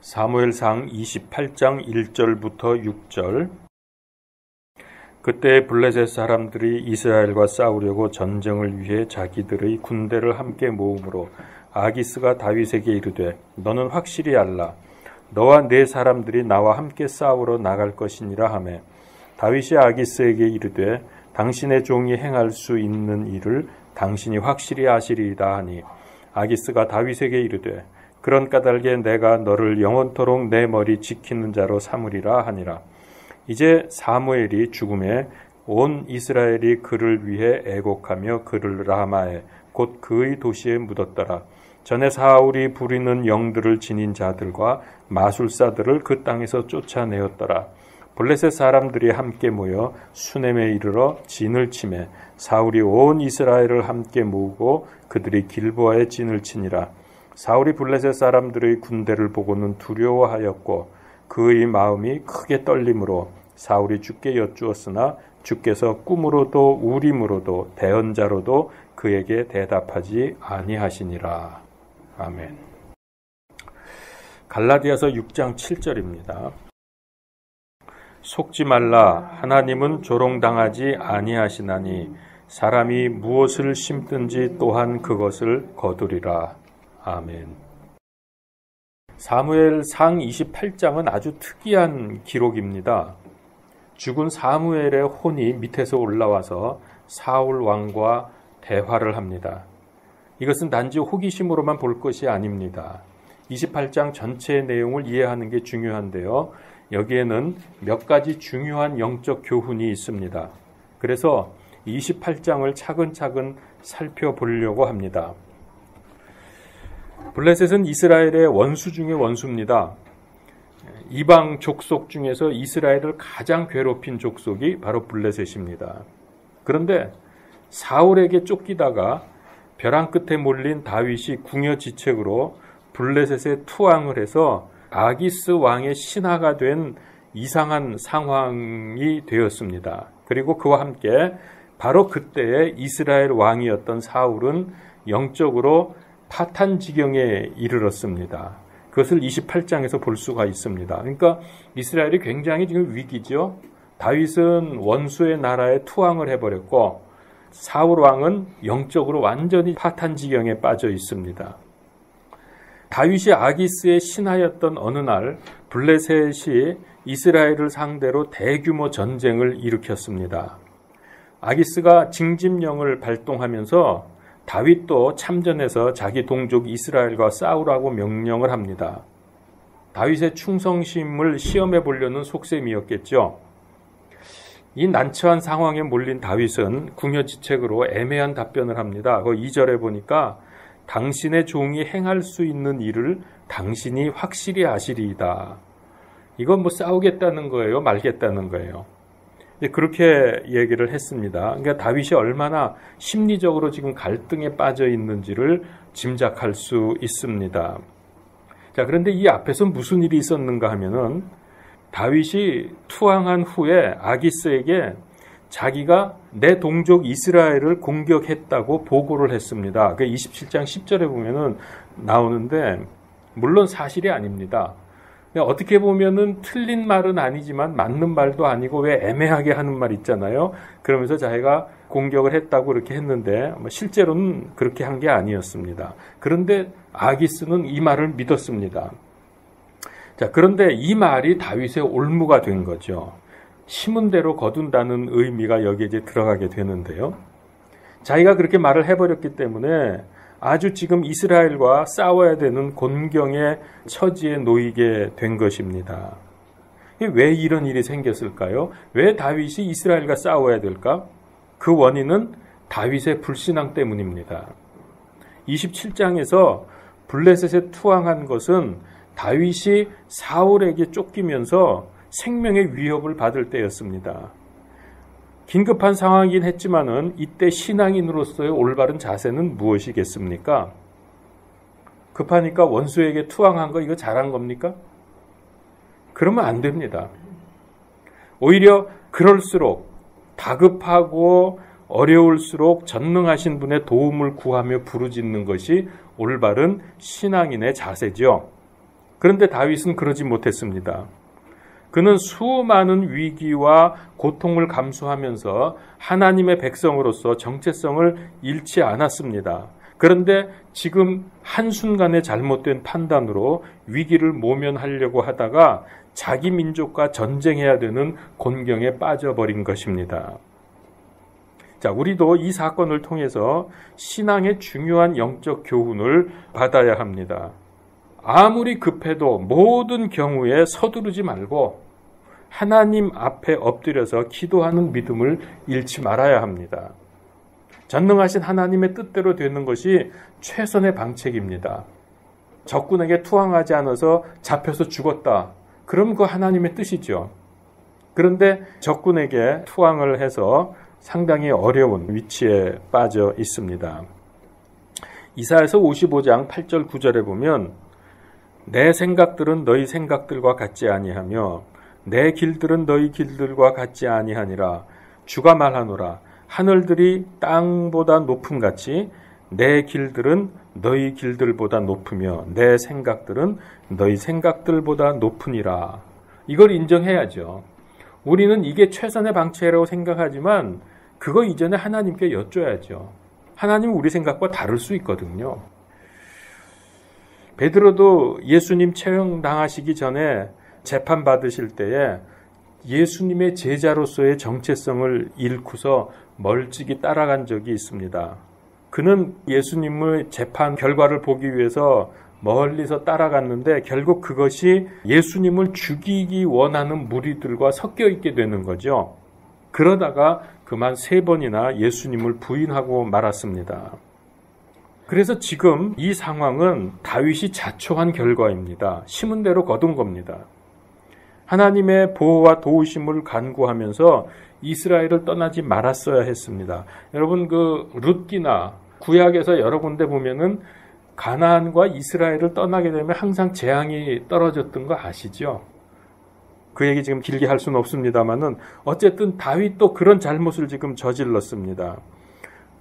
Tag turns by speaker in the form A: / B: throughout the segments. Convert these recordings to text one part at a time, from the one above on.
A: 사무엘상 28장 1절부터 6절. 그때 블레셋 사람들이 이스라엘과 싸우려고 전쟁을 위해 자기들의 군대를 함께 모으므로 아기스가 다윗에게 이르되 너는 확실히 알라. 너와 네 사람들이 나와 함께 싸우러 나갈 것이니라 하매 다윗이 아기스에게 이르되 당신의 종이 행할 수 있는 일을 당신이 확실히 아시리이다 하니 아기스가 다윗에게 이르되 그런 까닭에 내가 너를 영원토록 내 머리 지키는 자로 삼으리라 하니라. 이제 사무엘이 죽음에 온 이스라엘이 그를 위해 애곡하며 그를 라마에 곧 그의 도시에 묻었더라. 전에 사울이 부리는 영들을 지닌 자들과 마술사들을 그 땅에서 쫓아내었더라. 블레셋 사람들이 함께 모여 수넴에 이르러 진을 치매 사울이 온 이스라엘을 함께 모으고 그들이 길보아에 진을 치니라. 사울이 블레셋 사람들의 군대를 보고는 두려워하였고 그의 마음이 크게 떨림으로 사울이 주께 여쭈었으나 주께서 꿈으로도 우림으로도 대언자로도 그에게 대답하지 아니하시니라. 아멘. 갈라디아서 6장 7절입니다. 속지 말라. 하나님은 조롱당하지 아니하시나니 사람이 무엇을 심든지 또한 그것을 거두리라. 아멘. 사무엘상 28장은 아주 특이한 기록입니다. 죽은 사무엘의 혼이 밑에서 올라와서 사울 왕과 대화를 합니다. 이것은 단지 호기심으로만 볼 것이 아닙니다. 28장 전체의 내용을 이해하는 게 중요한데요. 여기에는 몇 가지 중요한 영적 교훈이 있습니다. 그래서 28장을 차근차근 살펴보려고 합니다. 블레셋은 이스라엘의 원수 중의 원수입니다. 이방 족속 중에서 이스라엘을 가장 괴롭힌 족속이 바로 블레셋입니다. 그런데 사울에게 쫓기다가 벼랑 끝에 몰린 다윗이 궁여지책으로 블레셋에 투항을 해서 아기스 왕의 신하가 된 이상한 상황이 되었습니다. 그리고 그와 함께 바로 그때에 이스라엘 왕이었던 사울은 영적으로 파탄 지경에 이르렀습니다. 그것을 28장에서 볼 수가 있습니다. 그러니까 이스라엘이 굉장히 지금 위기죠. 다윗은 원수의 나라에 투항을 해버렸고 사울 왕은 영적으로 완전히 파탄 지경에 빠져 있습니다. 다윗이 아기스의 신하였던 어느 날 블레셋이 이스라엘을 상대로 대규모 전쟁을 일으켰습니다. 아기스가 징집령을 발동하면서 다윗도 참전해서 자기 동족 이스라엘과 싸우라고 명령을 합니다. 다윗의 충성심을 시험해 보려는 속셈이었겠죠. 이 난처한 상황에 몰린 다윗은 궁여지책으로 애매한 답변을 합니다. 그 2절에 보니까 당신의 종이 행할 수 있는 일을 당신이 확실히 아시리이다. 이건 뭐 싸우겠다는 거예요? 말겠다는 거예요? 그렇게 얘기를 했습니다. 그러니까 다윗이 얼마나 심리적으로 지금 갈등에 빠져 있는지를 짐작할 수 있습니다. 자, 그런데 이 앞에서 무슨 일이 있었는가 하면은 다윗이 투항한 후에 아기스에게 자기가 내 동족 이스라엘을 공격했다고 보고를 했습니다. 27장 10절에 보면은 나오는데 물론 사실이 아닙니다. 어떻게 보면은 틀린 말은 아니지만 맞는 말도 아니고 왜 애매하게 하는 말 있잖아요. 그러면서 자기가 공격을 했다고 그렇게 했는데 실제로는 그렇게 한 게 아니었습니다. 그런데 아기스는 이 말을 믿었습니다. 자, 그런데 이 말이 다윗의 올무가 된 거죠. 심은 대로 거둔다는 의미가 여기에 이제 들어가게 되는데요. 자기가 그렇게 말을 해버렸기 때문에 아주 지금 이스라엘과 싸워야 되는 곤경의 처지에 놓이게 된 것입니다. 왜 이런 일이 생겼을까요? 왜 다윗이 이스라엘과 싸워야 될까? 그 원인은 다윗의 불신앙 때문입니다. 27장에서 블레셋에 투항한 것은 다윗이 사울에게 쫓기면서 생명의 위협을 받을 때였습니다. 긴급한 상황이긴 했지만은 이때 신앙인으로서의 올바른 자세는 무엇이겠습니까? 급하니까 원수에게 투항한 거 이거 잘한 겁니까? 그러면 안 됩니다. 오히려 그럴수록 다급하고 어려울수록 전능하신 분의 도움을 구하며 부르짖는 것이 올바른 신앙인의 자세죠. 그런데 다윗은 그러지 못했습니다. 그는 수많은 위기와 고통을 감수하면서 하나님의 백성으로서 정체성을 잃지 않았습니다. 그런데 지금 한순간의 잘못된 판단으로 위기를 모면하려고 하다가 자기 민족과 전쟁해야 되는 곤경에 빠져버린 것입니다. 자, 우리도 이 사건을 통해서 신앙의 중요한 영적 교훈을 받아야 합니다. 아무리 급해도 모든 경우에 서두르지 말고 하나님 앞에 엎드려서 기도하는 믿음을 잃지 말아야 합니다. 전능하신 하나님의 뜻대로 되는 것이 최선의 방책입니다. 적군에게 투항하지 않아서 잡혀서 죽었다. 그럼 그 하나님의 뜻이죠. 그런데 적군에게 투항을 해서 상당히 어려운 위치에 빠져 있습니다. 이사야서 55장 8절 9절에 보면 내 생각들은 너희 생각들과 같지 아니하며 내 길들은 너희 길들과 같지 아니하니라. 주가 말하노라. 하늘들이 땅보다 높음같이 내 길들은 너희 길들보다 높으며 내 생각들은 너희 생각들보다 높으니라. 이걸 인정해야죠. 우리는 이게 최선의 방책이라고 생각하지만 그거 이전에 하나님께 여쭤야죠. 하나님은 우리 생각과 다를 수 있거든요. 베드로도 예수님 처형당하시기 전에 재판받으실 때에 예수님의 제자로서의 정체성을 잃고서 멀찍이 따라간 적이 있습니다. 그는 예수님의 재판 결과를 보기 위해서 멀리서 따라갔는데 결국 그것이 예수님을 죽이기 원하는 무리들과 섞여 있게 되는 거죠. 그러다가 그만 3번이나 예수님을 부인하고 말았습니다. 그래서 지금 이 상황은 다윗이 자초한 결과입니다. 심은 대로 거둔 겁니다. 하나님의 보호와 도우심을 간구하면서 이스라엘을 떠나지 말았어야 했습니다. 여러분 그 룻기나 구약에서 여러 군데 보면은 가나안과 이스라엘을 떠나게 되면 항상 재앙이 떨어졌던 거 아시죠? 그 얘기 지금 길게 할 수는 없습니다만은 어쨌든 다윗도 그런 잘못을 지금 저질렀습니다.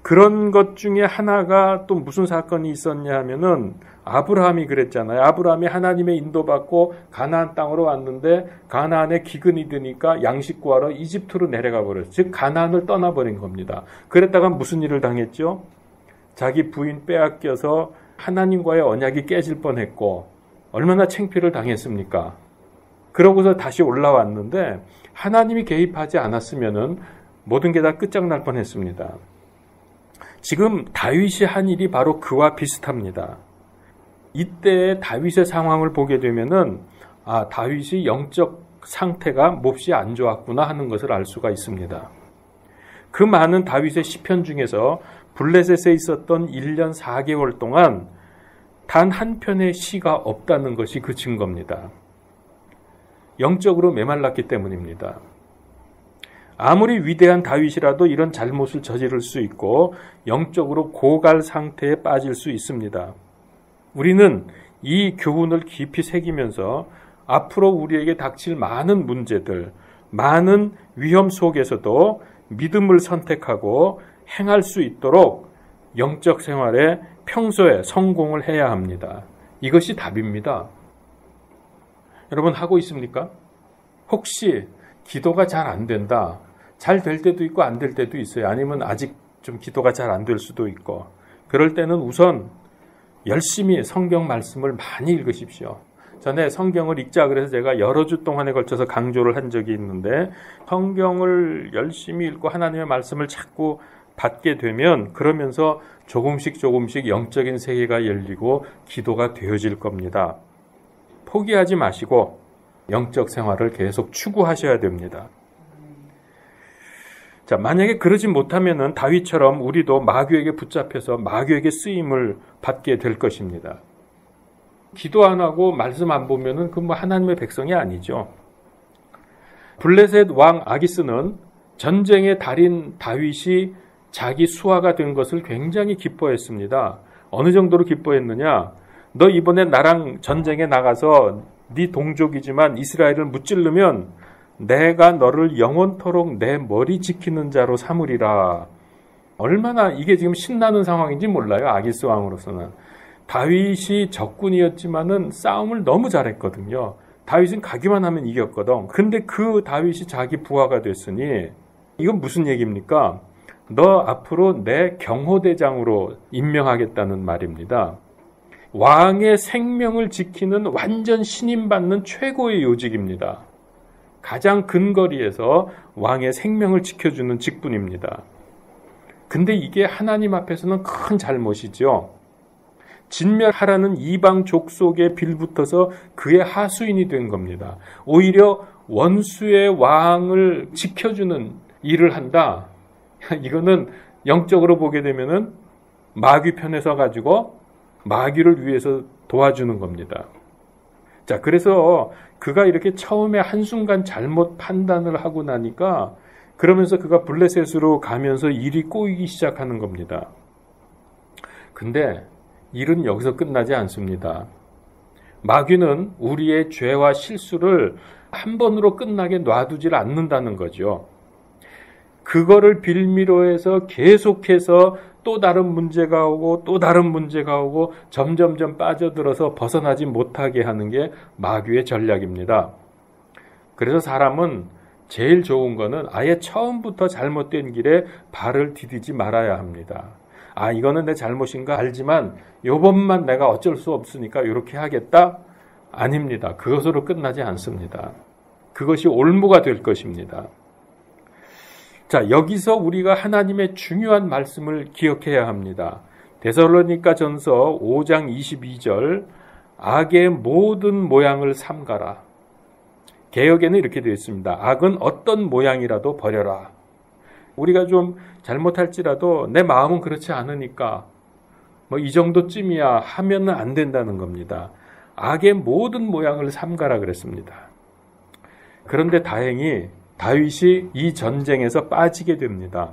A: 그런 것 중에 하나가 또 무슨 사건이 있었냐 하면은 아브라함이 그랬잖아요. 아브라함이 하나님의 인도받고 가나안 땅으로 왔는데 가나안에 기근이 드니까 양식 구하러 이집트로 내려가 버렸어요. 즉 가나안을 떠나버린 겁니다. 그랬다가 무슨 일을 당했죠? 자기 부인 빼앗겨서 하나님과의 언약이 깨질 뻔했고 얼마나 창피를 당했습니까? 그러고서 다시 올라왔는데 하나님이 개입하지 않았으면은 모든 게 다 끝장날 뻔했습니다. 지금 다윗이 한 일이 바로 그와 비슷합니다. 이때 다윗의 상황을 보게 되면은 다윗이 영적 상태가 몹시 안 좋았구나 하는 것을 알 수가 있습니다. 그 많은 다윗의 시편 중에서 블레셋에 있었던 1년 4개월 동안 단 한 편의 시가 없다는 것이 그 증거입니다. 영적으로 메말랐기 때문입니다. 아무리 위대한 다윗이라도 이런 잘못을 저지를 수 있고 영적으로 고갈 상태에 빠질 수 있습니다. 우리는 이 교훈을 깊이 새기면서 앞으로 우리에게 닥칠 많은 문제들, 많은 위험 속에서도 믿음을 선택하고 행할 수 있도록 영적 생활에 평소에 성공을 해야 합니다. 이것이 답입니다. 여러분 하고 있습니까? 혹시 기도가 잘 안 된다. 잘 될 때도 있고 안 될 때도 있어요. 아니면 아직 좀 기도가 잘 안 될 수도 있고. 그럴 때는 우선 열심히 성경 말씀을 많이 읽으십시오. 전에 성경을 읽자 그래서 제가 여러 주 동안에 걸쳐서 강조를 한 적이 있는데 성경을 열심히 읽고 하나님의 말씀을 자꾸 받게 되면 그러면서 조금씩 영적인 세계가 열리고 기도가 되어질 겁니다. 포기하지 마시고 영적 생활을 계속 추구하셔야 됩니다. 자, 만약에 그러지 못하면은 다윗처럼 우리도 마귀에게 붙잡혀서 마귀에게 쓰임을 받게 될 것입니다. 기도 안 하고 말씀 안 보면은 그 뭐 하나님의 백성이 아니죠. 블레셋 왕 아기스는 전쟁의 달인 다윗이 자기 수하가 된 것을 굉장히 기뻐했습니다. 어느 정도로 기뻐했느냐? 너 이번에 나랑 전쟁에 나가서 네 동족이지만 이스라엘을 무찌르면 내가 너를 영원토록 내 머리 지키는 자로 삼으리라. 얼마나 이게 지금 신나는 상황인지 몰라요. 아기스 왕으로서는. 다윗이 적군이었지만은 싸움을 너무 잘했거든요. 다윗은 가기만 하면 이겼거든. 근데 그 다윗이 자기 부하가 됐으니 이건 무슨 얘기입니까? 너 앞으로 내 경호대장으로 임명하겠다는 말입니다. 왕의 생명을 지키는 완전 신임받는 최고의 요직입니다. 가장 근거리에서 왕의 생명을 지켜주는 직분입니다. 근데 이게 하나님 앞에서는 큰 잘못이죠. 진멸하라는 이방 족속에 빌붙어서 그의 하수인이 된 겁니다. 오히려 원수의 왕을 지켜주는 일을 한다. 이거는 영적으로 보게 되면은 마귀 편에 서 가지고 마귀를 위해서 도와주는 겁니다. 자, 그래서 그가 이렇게 처음에 한순간 잘못 판단을 하고 나니까 그러면서 그가 블레셋으로 가면서 일이 꼬이기 시작하는 겁니다. 근데 일은 여기서 끝나지 않습니다. 마귀는 우리의 죄와 실수를 한 번으로 끝나게 놔두질 않는다는 거죠. 그거를 빌미로 해서 계속해서 또 다른 문제가 오고 또 다른 문제가 오고 점점점 빠져들어서 벗어나지 못하게 하는 게 마귀의 전략입니다. 그래서 사람은 제일 좋은 거는 아예 처음부터 잘못된 길에 발을 디디지 말아야 합니다. 아, 이거는 내 잘못인가 알지만 요번만 내가 어쩔 수 없으니까 이렇게 하겠다? 아닙니다. 그것으로 끝나지 않습니다. 그것이 올무가 될 것입니다. 자, 여기서 우리가 하나님의 중요한 말씀을 기억해야 합니다. 데살로니가 전서 5장 22절, 악의 모든 모양을 삼가라. 개역에는 이렇게 되어 있습니다. 악은 어떤 모양이라도 버려라. 우리가 좀 잘못할지라도 내 마음은 그렇지 않으니까 뭐 이 정도쯤이야 하면은 안 된다는 겁니다. 악의 모든 모양을 삼가라 그랬습니다. 그런데 다행히 다윗이 이 전쟁에서 빠지게 됩니다.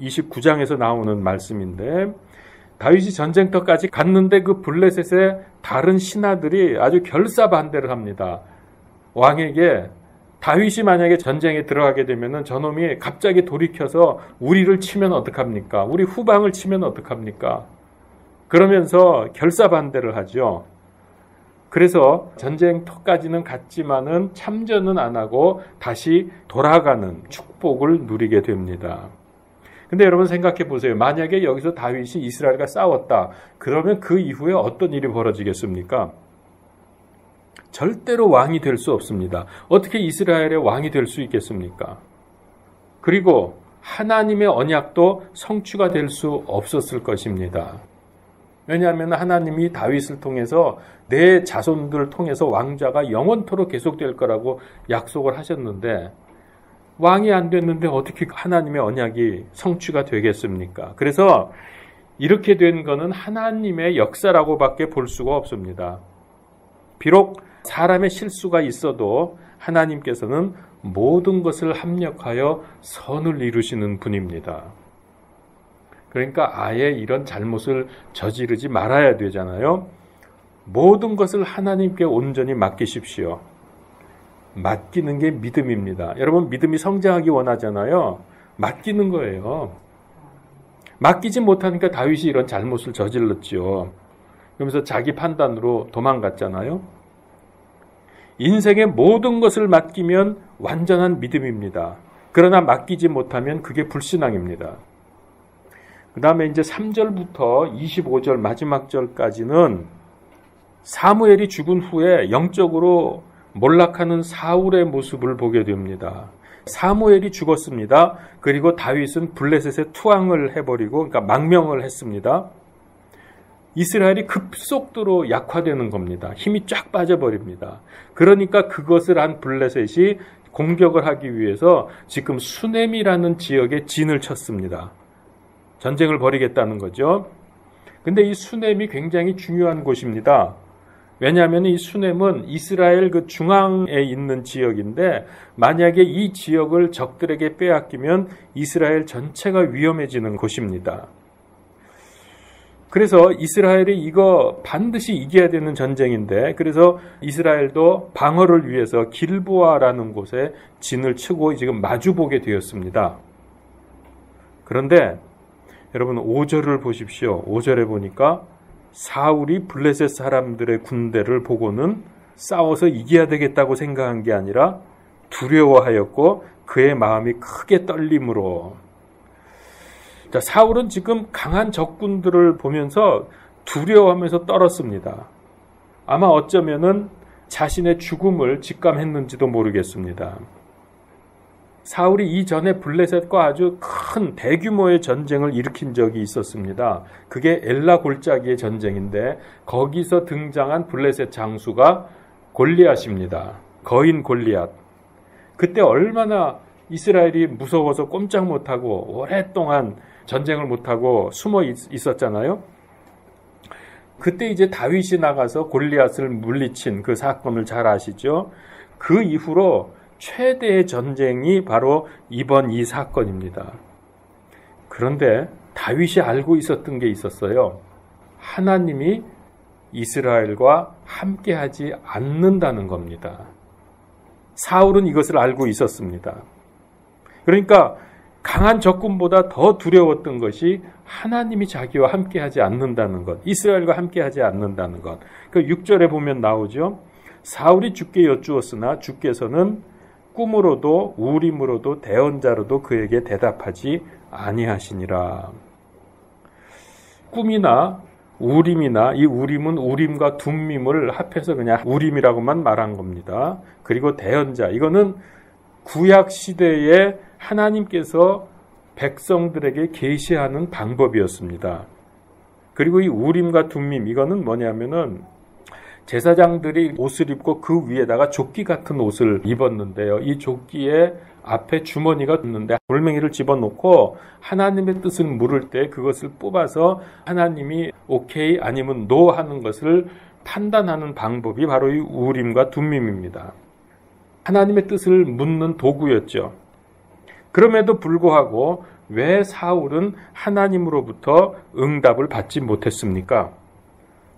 A: 29장에서 나오는 말씀인데 다윗이 전쟁터까지 갔는데 그 블레셋의 다른 신하들이 아주 결사반대를 합니다. 왕에게 다윗이 만약에 전쟁에 들어가게 되면은 저놈이 갑자기 돌이켜서 우리를 치면 어떡합니까? 우리 후방을 치면 어떡합니까? 그러면서 결사반대를 하죠. 그래서 전쟁터까지는 갔지만은 참전은 안 하고 다시 돌아가는 축복을 누리게 됩니다. 근데 여러분 생각해 보세요. 만약에 여기서 다윗이 이스라엘과 싸웠다. 그러면 그 이후에 어떤 일이 벌어지겠습니까? 절대로 왕이 될 수 없습니다. 어떻게 이스라엘의 왕이 될 수 있겠습니까? 그리고 하나님의 언약도 성취가 될 수 없었을 것입니다. 왜냐하면 하나님이 다윗을 통해서 내 자손들을 통해서 왕좌가 영원토록 계속될 거라고 약속을 하셨는데 왕이 안 됐는데 어떻게 하나님의 언약이 성취가 되겠습니까? 그래서 이렇게 된 거는 하나님의 역사라고밖에 볼 수가 없습니다. 비록 사람의 실수가 있어도 하나님께서는 모든 것을 합력하여 선을 이루시는 분입니다. 그러니까 아예 이런 잘못을 저지르지 말아야 되잖아요. 모든 것을 하나님께 온전히 맡기십시오. 맡기는 게 믿음입니다. 여러분 믿음이 성장하기 원하잖아요. 맡기는 거예요. 맡기지 못하니까 다윗이 이런 잘못을 저질렀죠. 그러면서 자기 판단으로 도망갔잖아요. 인생의 모든 것을 맡기면 완전한 믿음입니다. 그러나 맡기지 못하면 그게 불신앙입니다. 그 다음에 이제 3절부터 25절 마지막 절까지는 사무엘이 죽은 후에 영적으로 몰락하는 사울의 모습을 보게 됩니다. 사무엘이 죽었습니다. 그리고 다윗은 블레셋에 투항을 해버리고 그러니까 망명을 했습니다. 이스라엘이 급속도로 약화되는 겁니다. 힘이 쫙 빠져버립니다. 그러니까 그것을 한 블레셋이 공격을 하기 위해서 지금 수넴이라는 지역에 진을 쳤습니다. 전쟁을 벌이겠다는 거죠. 근데 이 수넴이 굉장히 중요한 곳입니다. 왜냐하면 이 수넴은 이스라엘 그 중앙에 있는 지역인데 만약에 이 지역을 적들에게 빼앗기면 이스라엘 전체가 위험해지는 곳입니다. 그래서 이스라엘이 이거 반드시 이겨야 되는 전쟁인데 그래서 이스라엘도 방어를 위해서 길보아라는 곳에 진을 치고 지금 마주보게 되었습니다. 그런데 여러분 5절을 보십시오. 5절에 보니까 사울이 블레셋 사람들의 군대를 보고는 싸워서 이겨야 되겠다고 생각한 게 아니라 두려워하였고 그의 마음이 크게 떨림으로. 자, 사울은 지금 강한 적군들을 보면서 두려워하면서 떨었습니다. 아마 어쩌면은 자신의 죽음을 직감했는지도 모르겠습니다. 사울이 이전에 블레셋과 아주 큰 대규모의 전쟁을 일으킨 적이 있었습니다. 그게 엘라 골짜기의 전쟁인데 거기서 등장한 블레셋 장수가 골리앗입니다. 거인 골리앗. 그때 얼마나 이스라엘이 무서워서 꼼짝 못하고 오랫동안 전쟁을 못하고 숨어 있었잖아요. 그때 이제 다윗이 나가서 골리앗을 물리친 그 사건을 잘 아시죠? 그 이후로 최대의 전쟁이 바로 이번 이 사건입니다. 그런데 다윗이 알고 있었던 게 있었어요. 하나님이 이스라엘과 함께하지 않는다는 겁니다. 사울은 이것을 알고 있었습니다. 그러니까 강한 적군보다 더 두려웠던 것이 하나님이 자기와 함께하지 않는다는 것, 이스라엘과 함께하지 않는다는 것. 그 6절에 보면 나오죠. 사울이 주께 여쭈었으나 주께서는 꿈으로도 우림으로도 대언자로도 그에게 대답하지 아니하시니라. 꿈이나 우림이나, 이 우림은 우림과 둠밈을 합해서 그냥 우림이라고만 말한 겁니다. 그리고 대언자, 이거는 구약 시대에 하나님께서 백성들에게 계시하는 방법이었습니다. 그리고 이 우림과 둠밈, 이거는 뭐냐면은 제사장들이 옷을 입고 그 위에다가 조끼 같은 옷을 입었는데요. 이 조끼에 앞에 주머니가 있는데 돌멩이를 집어넣고 하나님의 뜻을 물을 때 그것을 뽑아서 하나님이 오케이 아니면 노 하는 것을 판단하는 방법이 바로 이 우림과 둠밈입니다. 하나님의 뜻을 묻는 도구였죠. 그럼에도 불구하고 왜 사울은 하나님으로부터 응답을 받지 못했습니까?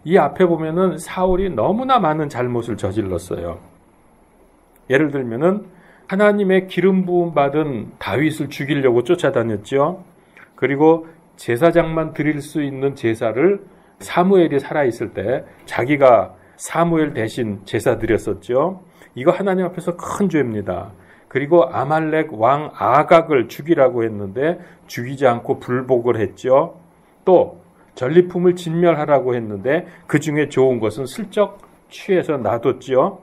A: 이 앞에 보면은 사울이 너무나 많은 잘못을 저질렀어요. 예를 들면은 하나님의 기름 부음 받은 다윗을 죽이려고 쫓아다녔죠. 그리고 제사장만 드릴 수 있는 제사를 사무엘이 살아있을 때 자기가 사무엘 대신 제사 드렸었죠. 이거 하나님 앞에서 큰 죄입니다. 그리고 아말렉 왕 아각을 죽이라고 했는데 죽이지 않고 불복을 했죠. 또 전리품을 진멸하라고 했는데 그 중에 좋은 것은 슬쩍 취해서 놔뒀죠.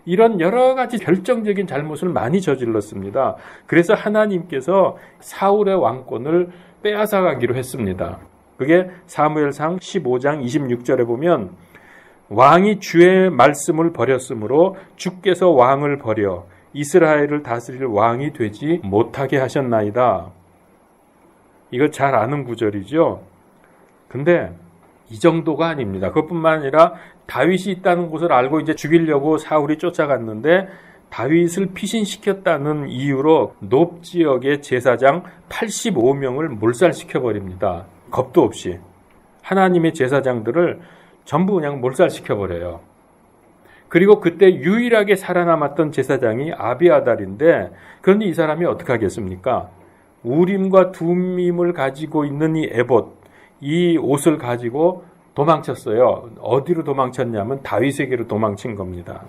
A: 이런 여러 가지 결정적인 잘못을 많이 저질렀습니다. 그래서 하나님께서 사울의 왕권을 빼앗아가기로 했습니다. 그게 사무엘상 15장 26절에 보면 왕이 주의 말씀을 버렸으므로 주께서 왕을 버려 이스라엘을 다스릴 왕이 되지 못하게 하셨나이다. 이거 잘 아는 구절이죠. 근데 이 정도가 아닙니다. 그것뿐만 아니라 다윗이 있다는 것을 알고 이제 죽이려고 사울이 쫓아갔는데 다윗을 피신시켰다는 이유로 높 지역의 제사장 85명을 몰살시켜버립니다. 겁도 없이. 하나님의 제사장들을 전부 그냥 몰살시켜버려요. 그리고 그때 유일하게 살아남았던 제사장이 아비아달인데 그런데 이 사람이 어떻게 하겠습니까? 우림과 둠밈을 가지고 있는 이 에봇, 이 옷을 가지고 도망쳤어요. 어디로 도망쳤냐면 다윗에게로 도망친 겁니다.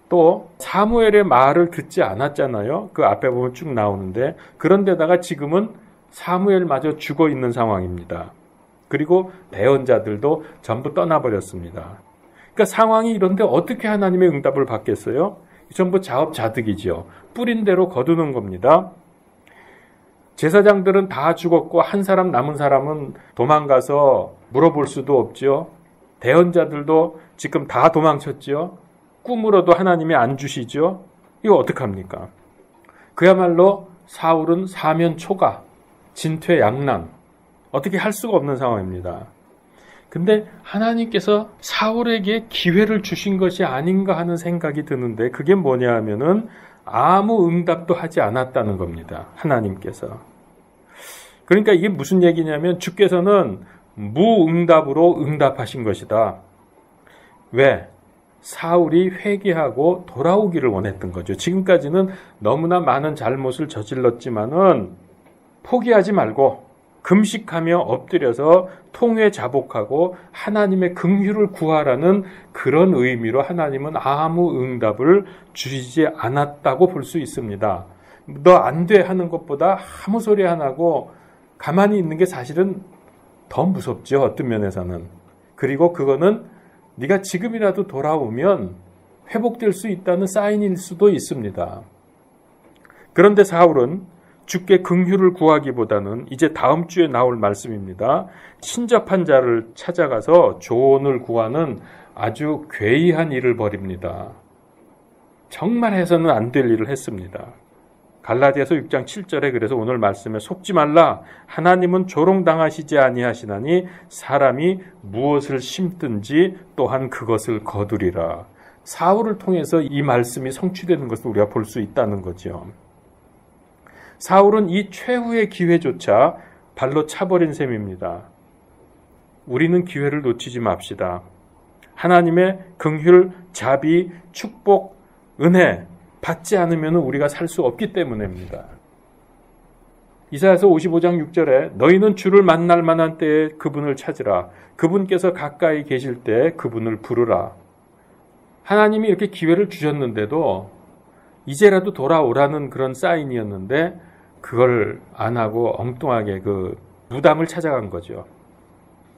A: 또 사무엘의 말을 듣지 않았잖아요. 그 앞에 보면 쭉 나오는데 그런데다가 지금은 사무엘마저 죽어 있는 상황입니다. 그리고 대언자들도 전부 떠나버렸습니다. 그러니까 상황이 이런데 어떻게 하나님의 응답을 받겠어요? 전부 자업자득이죠. 뿌린 대로 거두는 겁니다. 제사장들은 다 죽었고 한 사람 남은 사람은 도망가서 물어볼 수도 없죠. 대언자들도 지금 다 도망쳤죠. 꿈으로도 하나님이 안 주시죠. 이거 어떡합니까? 그야말로 사울은 사면초가, 진퇴양난, 어떻게 할 수가 없는 상황입니다. 근데 하나님께서 사울에게 기회를 주신 것이 아닌가 하는 생각이 드는데 그게 뭐냐 하면은 아무 응답도 하지 않았다는 겁니다. 하나님께서. 그러니까 이게 무슨 얘기냐면 주께서는 무응답으로 응답하신 것이다. 왜? 사울이 회개하고 돌아오기를 원했던 거죠. 지금까지는 너무나 많은 잘못을 저질렀지만은 포기하지 말고 금식하며 엎드려서 통회 자복하고 하나님의 긍휼을 구하라는 그런 의미로 하나님은 아무 응답을 주시지 않았다고 볼 수 있습니다. 너 안 돼 하는 것보다 아무 소리 안 하고 가만히 있는 게 사실은 더 무섭죠. 어떤 면에서는. 그리고 그거는 네가 지금이라도 돌아오면 회복될 수 있다는 사인일 수도 있습니다. 그런데 사울은 주께 긍휼을 구하기보다는 이제 다음 주에 나올 말씀입니다. 신접한 자를 찾아가서 조언을 구하는 아주 괴이한 일을 벌입니다. 정말 해서는 안 될 일을 했습니다. 갈라디아서 6장 7절에 그래서 오늘 말씀에 속지 말라. 하나님은 조롱당하시지 아니하시나니 사람이 무엇을 심든지 또한 그것을 거두리라. 사울을 통해서 이 말씀이 성취되는 것을 우리가 볼 수 있다는 거죠. 사울은 이 최후의 기회조차 발로 차버린 셈입니다. 우리는 기회를 놓치지 맙시다. 하나님의 긍휼, 자비, 축복, 은혜 받지 않으면 우리가 살 수 없기 때문입니다. 이사야서 55장 6절에 너희는 주를 만날 만한 때에 그분을 찾으라. 그분께서 가까이 계실 때 그분을 부르라. 하나님이 이렇게 기회를 주셨는데도 이제라도 돌아오라는 그런 사인이었는데 그걸 안 하고 엉뚱하게 그 무담을 찾아간 거죠.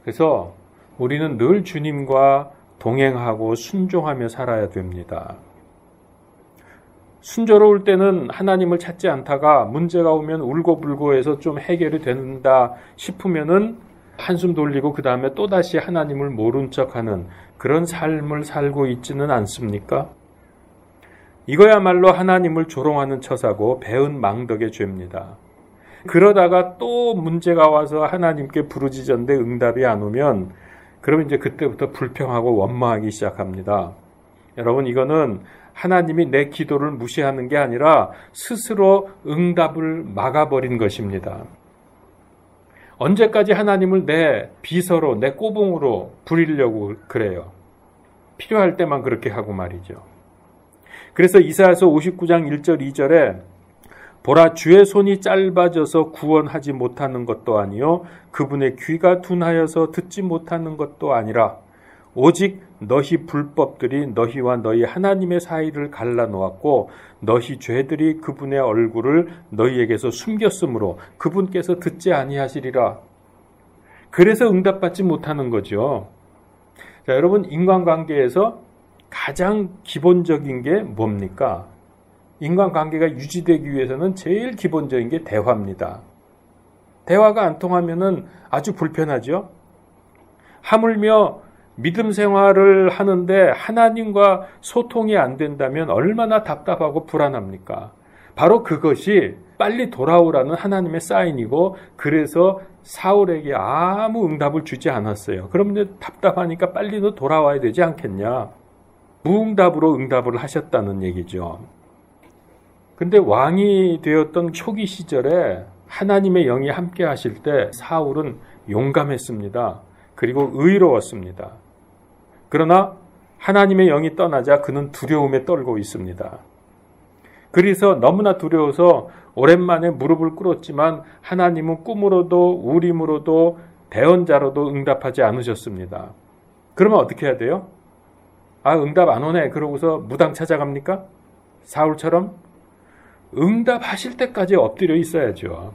A: 그래서 우리는 늘 주님과 동행하고 순종하며 살아야 됩니다. 순조로울 때는 하나님을 찾지 않다가 문제가 오면 울고불고 해서 좀 해결이 된다 싶으면은 한숨 돌리고 그 다음에 또다시 하나님을 모른 척하는 그런 삶을 살고 있지는 않습니까? 이거야말로 하나님을 조롱하는 처사고 배은 망덕의 죄입니다. 그러다가 또 문제가 와서 하나님께 부르짖었는데 응답이 안 오면 그러면 이제 그때부터 불평하고 원망하기 시작합니다. 여러분 이거는 하나님이 내 기도를 무시하는 게 아니라 스스로 응답을 막아버린 것입니다. 언제까지 하나님을 내 비서로 내 꼬봉으로 부리려고 그래요. 필요할 때만 그렇게 하고 말이죠. 그래서 이사야서 59장 1절 2절에 보라 주의 손이 짧아져서 구원하지 못하는 것도 아니요 그분의 귀가 둔하여서 듣지 못하는 것도 아니라 오직 너희 불법들이 너희와 너희 하나님의 사이를 갈라놓았고 너희 죄들이 그분의 얼굴을 너희에게서 숨겼으므로 그분께서 듣지 아니하시리라. 그래서 응답받지 못하는 거죠. 자, 여러분 인간관계에서 가장 기본적인 게 뭡니까? 인간관계가 유지되기 위해서는 제일 기본적인 게 대화입니다. 대화가 안 통하면은 아주 불편하죠. 하물며 믿음 생활을 하는데 하나님과 소통이 안 된다면 얼마나 답답하고 불안합니까? 바로 그것이 빨리 돌아오라는 하나님의 사인이고 그래서 사울에게 아무 응답을 주지 않았어요. 그럼 이제 답답하니까 빨리 너 돌아와야 되지 않겠냐? 무응답으로 응답을 하셨다는 얘기죠. 근데 왕이 되었던 초기 시절에 하나님의 영이 함께 하실 때 사울은 용감했습니다. 그리고 의로웠습니다. 그러나 하나님의 영이 떠나자 그는 두려움에 떨고 있습니다. 그래서 너무나 두려워서 오랜만에 무릎을 꿇었지만 하나님은 꿈으로도 우림으로도 대언자로도 응답하지 않으셨습니다. 그러면 어떻게 해야 돼요? 아, 응답 안 오네. 그러고서 무당 찾아갑니까? 사울처럼? 응답하실 때까지 엎드려 있어야죠.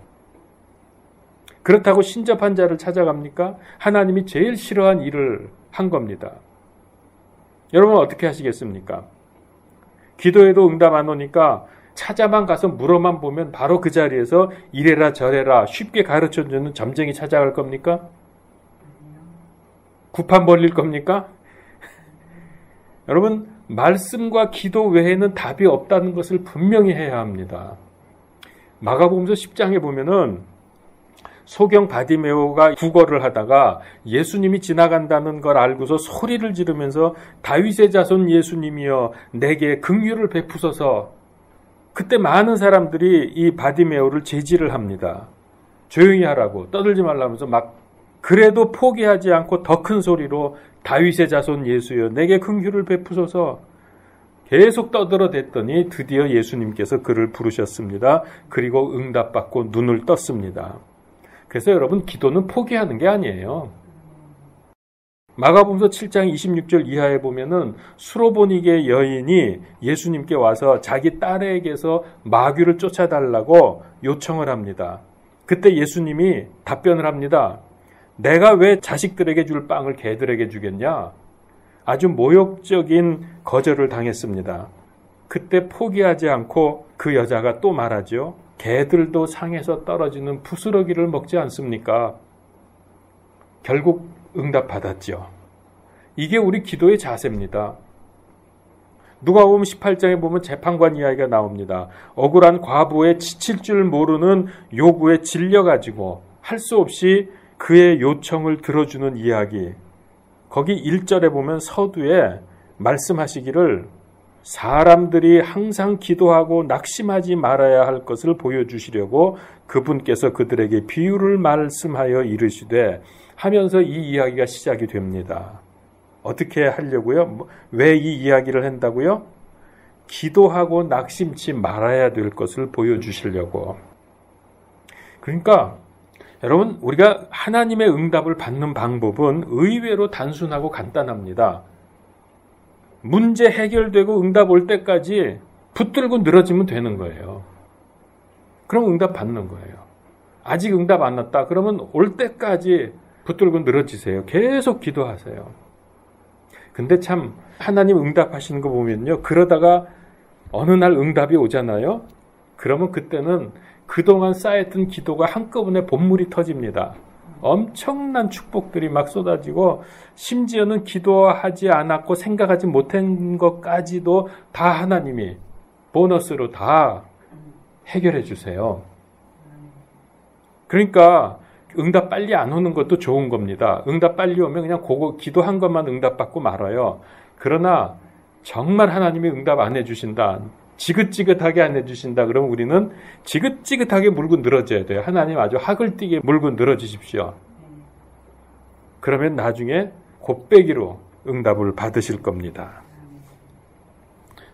A: 그렇다고 신접한 자를 찾아갑니까? 하나님이 제일 싫어한 일을 한 겁니다. 여러분 어떻게 하시겠습니까? 기도해도 응답 안 오니까 찾아만 가서 물어만 보면 바로 그 자리에서 이래라 저래라 쉽게 가르쳐주는 점쟁이 찾아갈 겁니까? 구판 벌릴 겁니까? 여러분 말씀과 기도 외에는 답이 없다는 것을 분명히 해야 합니다. 마가복음서 10장에 보면은 소경 바디메오가 구걸을 하다가 예수님이 지나간다는 걸 알고서 소리를 지르면서 다윗의 자손 예수님이여 내게 긍휼을 베푸소서. 그때 많은 사람들이 이 바디메오를 제지를 합니다. 조용히 하라고 떠들지 말라면서 막 그래도 포기하지 않고 더 큰 소리로 다윗의 자손 예수여 내게 긍휼을 베푸소서. 계속 떠들어댔더니 드디어 예수님께서 그를 부르셨습니다. 그리고 응답받고 눈을 떴습니다. 그래서 여러분, 기도는 포기하는 게 아니에요. 마가복음서 7장 26절 이하에 보면은 수로보니게 여인이 예수님께 와서 자기 딸에게서 마귀를 쫓아달라고 요청을 합니다. 그때 예수님이 답변을 합니다. 내가 왜 자식들에게 줄 빵을 개들에게 주겠냐? 아주 모욕적인 거절을 당했습니다. 그때 포기하지 않고 그 여자가 또 말하죠. 개들도 상에서 떨어지는 부스러기를 먹지 않습니까? 결국 응답받았죠. 이게 우리 기도의 자세입니다. 누가복음 18장에 보면 재판관 이야기가 나옵니다. 억울한 과부의 지칠 줄 모르는 요구에 질려가지고 할 수 없이 그의 요청을 들어주는 이야기. 거기 1절에 보면 서두에 말씀하시기를 사람들이 항상 기도하고 낙심하지 말아야 할 것을 보여주시려고 그분께서 그들에게 비유를 말씀하여 이르시되 하면서 이 이야기가 시작이 됩니다. 어떻게 하려고요? 왜 이 이야기를 한다고요? 기도하고 낙심치 말아야 될 것을 보여주시려고. 그러니까 여러분, 우리가 하나님의 응답을 받는 방법은 의외로 단순하고 간단합니다. 문제 해결되고 응답 올 때까지 붙들고 늘어지면 되는 거예요. 그럼 응답 받는 거예요. 아직 응답 안 왔다. 그러면 올 때까지 붙들고 늘어지세요. 계속 기도하세요. 근데 참 하나님 응답하시는 거 보면요. 그러다가 어느 날 응답이 오잖아요. 그러면 그때는 그동안 쌓였던 기도가 한꺼번에 본물이 터집니다. 엄청난 축복들이 막 쏟아지고 심지어는 기도하지 않았고 생각하지 못한 것까지도 다 하나님이 보너스로 다 해결해 주세요. 그러니까 응답 빨리 안 오는 것도 좋은 겁니다. 응답 빨리 오면 그냥 그거 기도한 것만 응답받고 말아요. 그러나 정말 하나님이 응답 안 해주신다. 지긋지긋하게 안 해주신다. 그러면 우리는 지긋지긋하게 물고 늘어져야 돼요. 하나님 아주 학을 띠게 물고 늘어지십시오. 그러면 나중에 곱배기로 응답을 받으실 겁니다.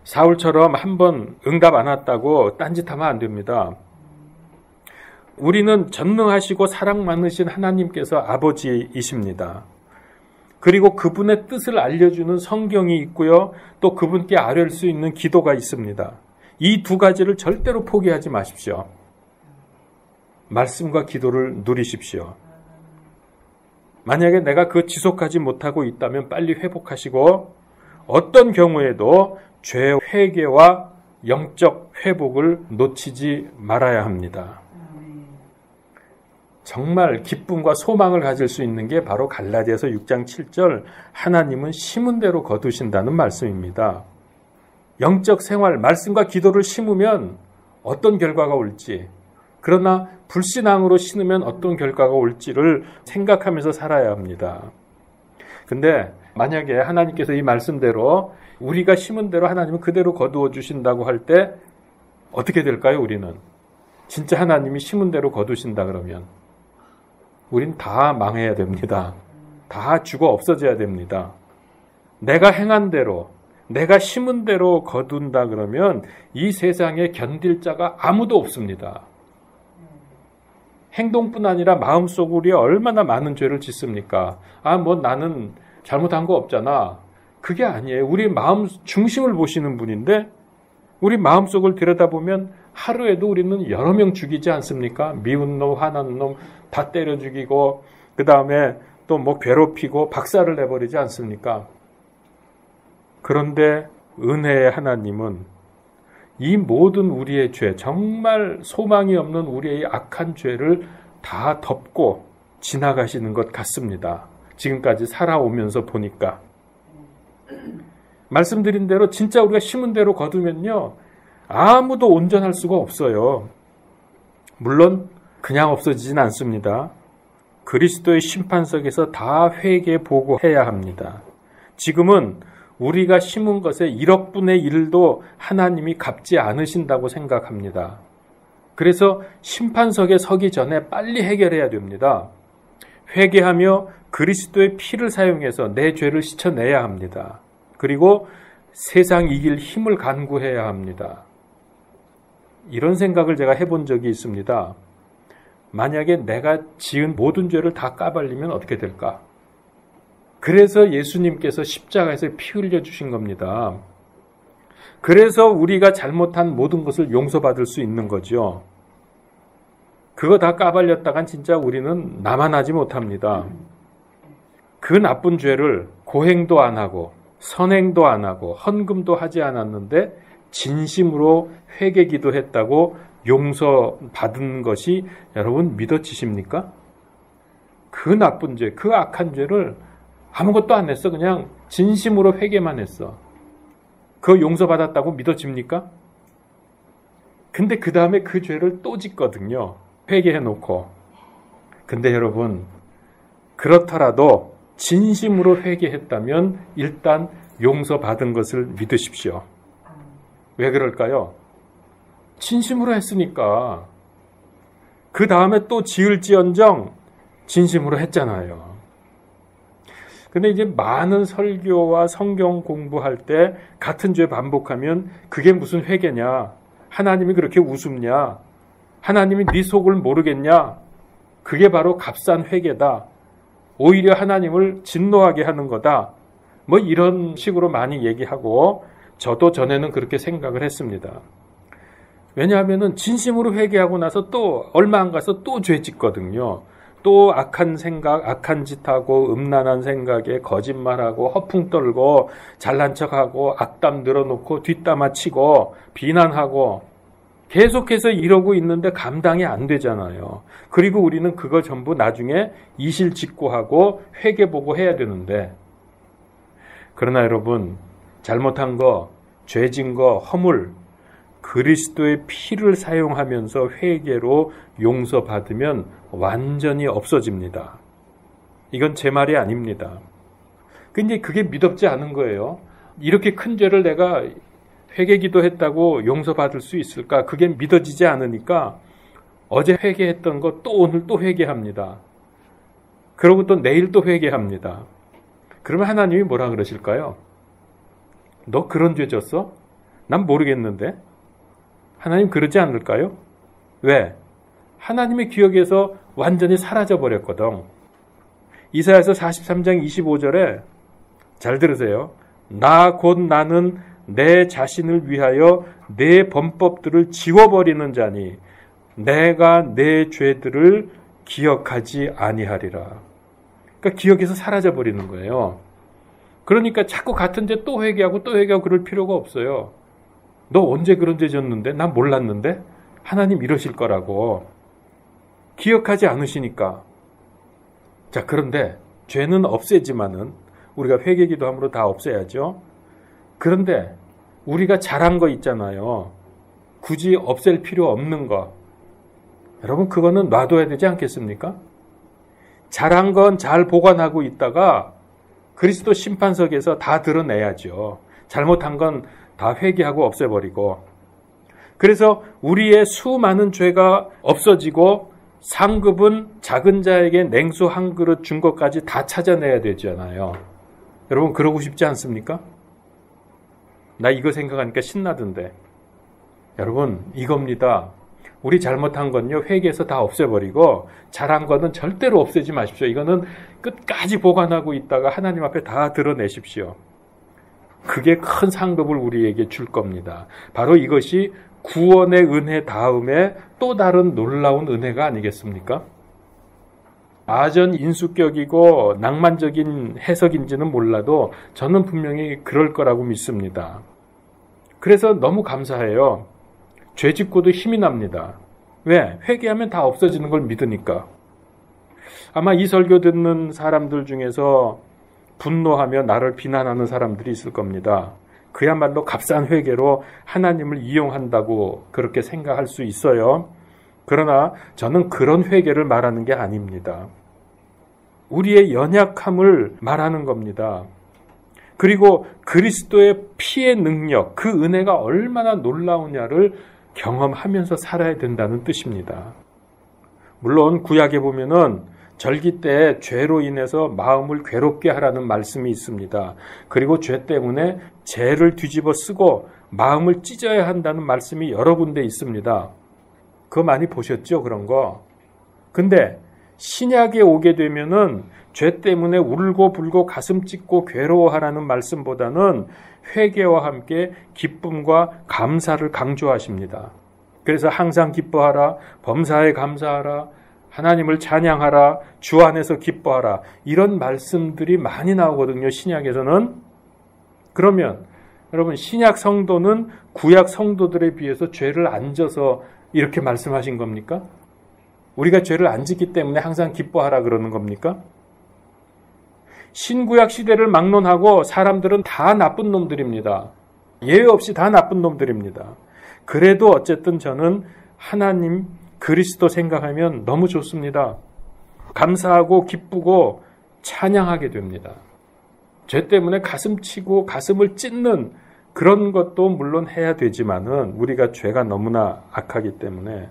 A: 사울처럼 한번 응답 안 왔다고 딴짓하면 안 됩니다. 우리는 전능하시고 사랑 많으신 하나님께서 아버지이십니다. 그리고 그분의 뜻을 알려주는 성경이 있고요. 또 그분께 아뢰을 수 있는 기도가 있습니다. 이 두 가지를 절대로 포기하지 마십시오. 말씀과 기도를 누리십시오. 만약에 내가 그 지속하지 못하고 있다면 빨리 회복하시고 어떤 경우에도 죄 회개와 영적 회복을 놓치지 말아야 합니다. 정말 기쁨과 소망을 가질 수 있는 게 바로 갈라디아서 6장 7절 하나님은 심은 대로 거두신다는 말씀입니다. 영적 생활, 말씀과 기도를 심으면 어떤 결과가 올지, 그러나 불신앙으로 심으면 어떤 결과가 올지를 생각하면서 살아야 합니다. 근데 만약에 하나님께서 이 말씀대로 우리가 심은 대로 하나님은 그대로 거두어 주신다고 할 때 어떻게 될까요? 우리는 진짜 하나님이 심은 대로 거두신다 그러면 우린 다 망해야 됩니다. 다 죽어 없어져야 됩니다. 내가 행한 대로, 내가 심은 대로 거둔다 그러면 이 세상에 견딜 자가 아무도 없습니다. 행동뿐 아니라 마음속으로 얼마나 많은 죄를 짓습니까? 나는 잘못한 거 없잖아. 그게 아니에요. 우리 마음 중심을 보시는 분인데 우리 마음속을 들여다보면 하루에도 우리는 여러 명 죽이지 않습니까? 미운 놈, 화난 놈 다 때려 죽이고 그 다음에 또 괴롭히고 박살을 내버리지 않습니까? 그런데 은혜의 하나님은 이 모든 우리의 죄, 정말 소망이 없는 우리의 악한 죄를 다 덮고 지나가시는 것 같습니다. 지금까지 살아오면서 보니까. 말씀드린 대로 진짜 우리가 심은 대로 거두면요. 아무도 온전할 수가 없어요. 물론 그냥 없어지진 않습니다. 그리스도의 심판석에서 다 회개 보고해야 합니다. 지금은 우리가 심은 것의 1억분의 1도 하나님이 갚지 않으신다고 생각합니다. 그래서 심판석에 서기 전에 빨리 해결해야 됩니다. 회개하며 그리스도의 피를 사용해서 내 죄를 씻어내야 합니다. 그리고 세상 이길 힘을 간구해야 합니다. 이런 생각을 제가 해본 적이 있습니다. 만약에 내가 지은 모든 죄를 다 까발리면 어떻게 될까? 그래서 예수님께서 십자가에서 피 흘려주신 겁니다. 그래서 우리가 잘못한 모든 것을 용서받을 수 있는 거죠. 그거 다 까발렸다간 진짜 우리는 남아나지 못합니다. 그 나쁜 죄를 고행도 안 하고 선행도 안 하고 헌금도 하지 않았는데 진심으로 회개기도 했다고 용서받은 것이 여러분 믿어지십니까? 그 나쁜 죄, 그 악한 죄를 아무것도 안 했어. 그냥 진심으로 회개만 했어. 그거 용서받았다고 믿어집니까? 근데 그 다음에 그 죄를 또 짓거든요. 회개해놓고. 근데 여러분, 그렇더라도 진심으로 회개했다면 일단 용서받은 것을 믿으십시오. 왜 그럴까요? 진심으로 했으니까. 그 다음에 또 지을지언정 진심으로 했잖아요. 근데 이제 많은 설교와 성경 공부할 때 같은 죄 반복하면 그게 무슨 회개냐? 하나님이 그렇게 우습냐? 하나님이 네 속을 모르겠냐? 그게 바로 값싼 회개다. 오히려 하나님을 진노하게 하는 거다. 뭐 이런 식으로 많이 얘기하고 저도 전에는 그렇게 생각을 했습니다. 왜냐하면 진심으로 회개하고 나서 또 얼마 안 가서 또 죄 짓거든요. 또 악한 생각, 악한 짓하고 음란한 생각에 거짓말하고 허풍 떨고 잘난 척하고 악담 늘어놓고 뒷담화 치고 비난하고 계속해서 이러고 있는데 감당이 안 되잖아요. 그리고 우리는 그거 전부 나중에 이실직고하고 회개보고 해야 되는데 그러나 여러분 잘못한 거, 죄진 거, 허물 그리스도의 피를 사용하면서 회개로 용서받으면 완전히 없어집니다. 이건 제 말이 아닙니다. 근데 그게 믿음지 않은 거예요. 이렇게 큰 죄를 내가 회개기도 했다고 용서받을 수 있을까? 그게 믿어지지 않으니까 어제 회개했던 거 또 오늘 또 회개합니다. 그러고 또 내일 또 회개합니다. 그러면 하나님이 뭐라 그러실까요? 너 그런 죄 졌어? 난 모르겠는데. 하나님 그러지 않을까요? 왜? 하나님의 기억에서 완전히 사라져버렸거든. 이사야서 43장 25절에 잘 들으세요. 나 곧 나는 내 자신을 위하여 내 범법들을 지워버리는 자니 내가 내 죄들을 기억하지 아니하리라. 그러니까 기억에서 사라져버리는 거예요. 그러니까 자꾸 같은 죄 또 회개하고 또 회개하고 그럴 필요가 없어요. 너 언제 그런 죄 졌는데? 난 몰랐는데? 하나님 이러실 거라고. 기억하지 않으시니까. 자, 그런데 죄는 없애지만은 우리가 회개기도 함으로 다 없애야죠. 그런데 우리가 잘한 거 있잖아요. 굳이 없앨 필요 없는 거. 여러분 그거는 놔둬야 되지 않겠습니까? 잘한 건 잘 보관하고 있다가 그리스도 심판석에서 다 드러내야죠. 잘못한 건 다 회개하고 없애버리고. 그래서 우리의 수많은 죄가 없어지고 상급은 작은 자에게 냉수 한 그릇 준 것까지 다 찾아내야 되잖아요. 여러분 그러고 싶지 않습니까? 나 이거 생각하니까 신나던데. 여러분 이겁니다. 우리 잘못한 건요 회개해서 다 없애버리고 잘한 거는 절대로 없애지 마십시오. 이거는 끝까지 보관하고 있다가 하나님 앞에 다 드러내십시오. 그게 큰 상급을 우리에게 줄 겁니다. 바로 이것이 구원의 은혜 다음에 또 다른 놀라운 은혜가 아니겠습니까? 아전 인수격이고 낭만적인 해석인지는 몰라도 저는 분명히 그럴 거라고 믿습니다. 그래서 너무 감사해요. 죄 짓고도 힘이 납니다. 왜? 회개하면 다 없어지는 걸 믿으니까. 아마 이 설교 듣는 사람들 중에서 분노하며 나를 비난하는 사람들이 있을 겁니다. 그야말로 값싼 회개로 하나님을 이용한다고 그렇게 생각할 수 있어요. 그러나 저는 그런 회개를 말하는 게 아닙니다. 우리의 연약함을 말하는 겁니다. 그리고 그리스도의 피의 능력, 그 은혜가 얼마나 놀라우냐를 경험하면서 살아야 된다는 뜻입니다. 물론 구약에 보면은 절기 때 죄로 인해서 마음을 괴롭게 하라는 말씀이 있습니다. 그리고 죄 때문에 죄를 뒤집어 쓰고 마음을 찢어야 한다는 말씀이 여러 군데 있습니다. 그거 많이 보셨죠? 그런 거. 근데 신약에 오게 되면은 죄 때문에 울고 불고 가슴 찢고 괴로워하라는 말씀보다는 회개와 함께 기쁨과 감사를 강조하십니다. 그래서 항상 기뻐하라, 범사에 감사하라, 하나님을 찬양하라, 주 안에서 기뻐하라, 이런 말씀들이 많이 나오거든요, 신약에서는. 그러면 여러분, 신약 성도는 구약 성도들에 비해서 죄를 안 져서 이렇게 말씀하신 겁니까? 우리가 죄를 안 짓기 때문에 항상 기뻐하라 그러는 겁니까? 신구약 시대를 막론하고 사람들은 다 나쁜 놈들입니다. 예외 없이 다 나쁜 놈들입니다. 그래도 어쨌든 저는 하나님, 그리스도 생각하면 너무 좋습니다. 감사하고 기쁘고 찬양하게 됩니다. 죄 때문에 가슴 치고 가슴을 찢는 그런 것도 물론 해야 되지만은 우리가 죄가 너무나 악하기 때문에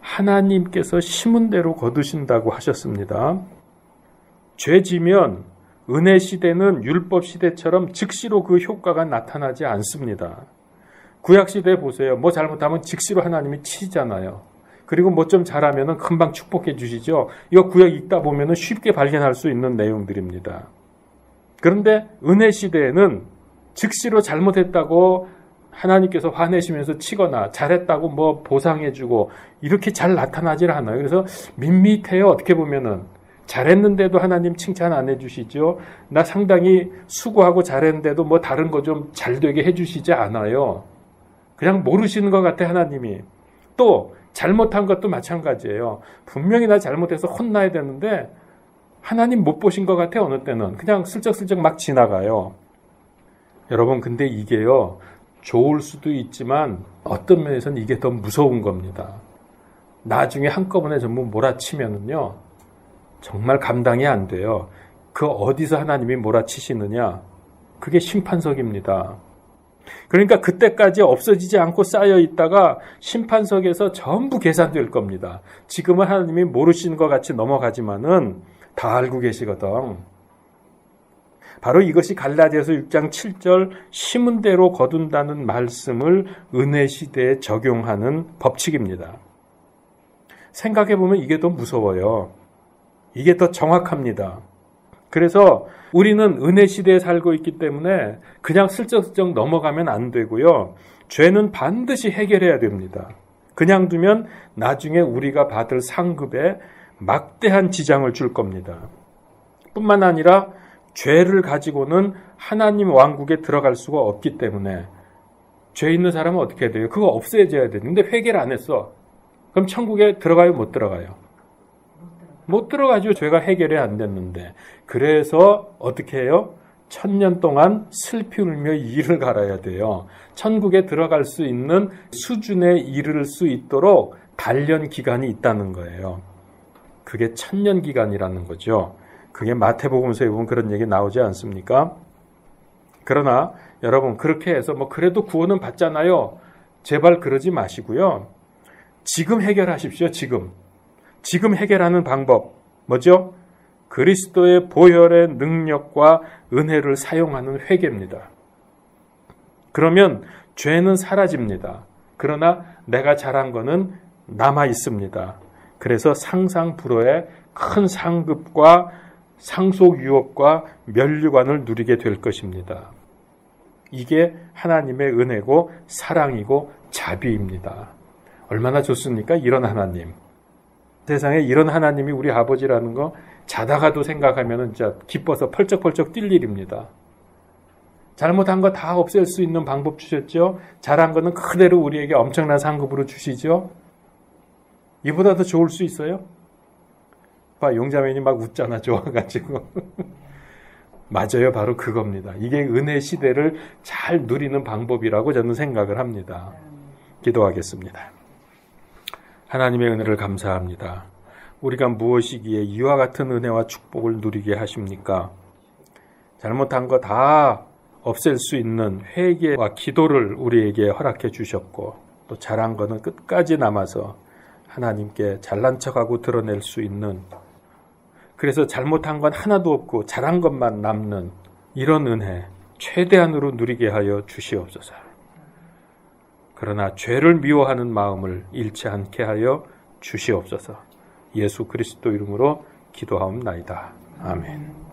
A: 하나님께서 심은 대로 거두신다고 하셨습니다. 죄 지면 은혜 시대는 율법 시대처럼 즉시로 그 효과가 나타나지 않습니다. 구약 시대 보세요. 뭐 잘못하면 즉시로 하나님이 치잖아요. 그리고 뭐 좀 잘하면은 금방 축복해 주시죠. 이거 구약 읽다 보면은 쉽게 발견할 수 있는 내용들입니다. 그런데 은혜 시대에는 즉시로 잘못했다고 하나님께서 화내시면서 치거나 잘했다고 뭐 보상해주고 이렇게 잘 나타나질 않아요. 그래서 밋밋해요. 어떻게 보면은 잘했는데도 하나님 칭찬 안 해주시죠. 나 상당히 수고하고 잘했는데도 뭐 다른 거 좀 잘 되게 해주시지 않아요. 그냥 모르시는 것 같아, 하나님이. 또 잘못한 것도 마찬가지예요. 분명히 나 잘못해서 혼나야 되는데 하나님 못 보신 것 같아, 어느 때는. 그냥 슬쩍슬쩍 막 지나가요. 여러분, 근데 이게요, 좋을 수도 있지만 어떤 면에서는 이게 더 무서운 겁니다. 나중에 한꺼번에 전부 몰아치면은요, 정말 감당이 안 돼요. 그 어디서 하나님이 몰아치시느냐? 그게 심판석입니다. 그러니까 그때까지 없어지지 않고 쌓여 있다가 심판석에서 전부 계산될 겁니다. 지금은 하나님이 모르시는 것 같이 넘어가지만은 다 알고 계시거든. 바로 이것이 갈라디아서 6장 7절 심은 대로 거둔다는 말씀을 은혜 시대에 적용하는 법칙입니다. 생각해보면 이게 더 무서워요. 이게 더 정확합니다. 그래서 우리는 은혜 시대에 살고 있기 때문에 그냥 슬쩍슬쩍 넘어가면 안 되고요. 죄는 반드시 해결해야 됩니다. 그냥 두면 나중에 우리가 받을 상급에 막대한 지장을 줄 겁니다. 뿐만 아니라 죄를 가지고는 하나님 왕국에 들어갈 수가 없기 때문에 죄 있는 사람은 어떻게 해야 돼요? 그거 없애줘야 되는데 회개를 안 했어. 그럼 천국에 들어가요? 못 들어가요? 못 들어가죠. 죄가 해결이 안 됐는데. 그래서 어떻게 해요? 1000년 동안 슬피 울며 이를 갈아야 돼요. 천국에 들어갈 수 있는 수준에 이를 수 있도록 단련 기간이 있다는 거예요. 그게 1000년 기간이라는 거죠. 그게 마태복음서에 보면 그런 얘기 나오지 않습니까? 그러나 여러분, 그렇게 해서 뭐 그래도 구원은 받잖아요. 제발 그러지 마시고요. 지금 해결하십시오. 지금 해결하는 방법 뭐죠? 그리스도의 보혈의 능력과 은혜를 사용하는 회개입니다. 그러면 죄는 사라집니다. 그러나 내가 잘한 거는 남아 있습니다. 그래서 상상불허의 큰 상급과 상속 유업과 면류관을 누리게 될 것입니다. 이게 하나님의 은혜고 사랑이고 자비입니다. 얼마나 좋습니까? 이런 하나님. 세상에 이런 하나님이 우리 아버지라는 거 자다가도 생각하면 진짜 기뻐서 펄쩍펄쩍 뛸 일입니다. 잘못한 거 다 없앨 수 있는 방법 주셨죠? 잘한 거는 그대로 우리에게 엄청난 상급으로 주시죠? 이보다 더 좋을 수 있어요? 봐, 용자매니 막 웃잖아, 좋아가지고. 맞아요, 바로 그겁니다. 이게 은혜 시대를 잘 누리는 방법이라고 저는 생각을 합니다. 기도하겠습니다. 하나님의 은혜를 감사합니다. 우리가 무엇이기에 이와 같은 은혜와 축복을 누리게 하십니까? 잘못한 거 다 없앨 수 있는 회개와 기도를 우리에게 허락해 주셨고, 또 잘한 거는 끝까지 남아서 하나님께 잘난 척하고 드러낼 수 있는, 그래서 잘못한 건 하나도 없고 잘한 것만 남는 이런 은혜 최대한으로 누리게 하여 주시옵소서. 그러나 죄를 미워하는 마음을 잃지 않게 하여 주시옵소서. 예수 그리스도 이름으로 기도하옵나이다. 아멘.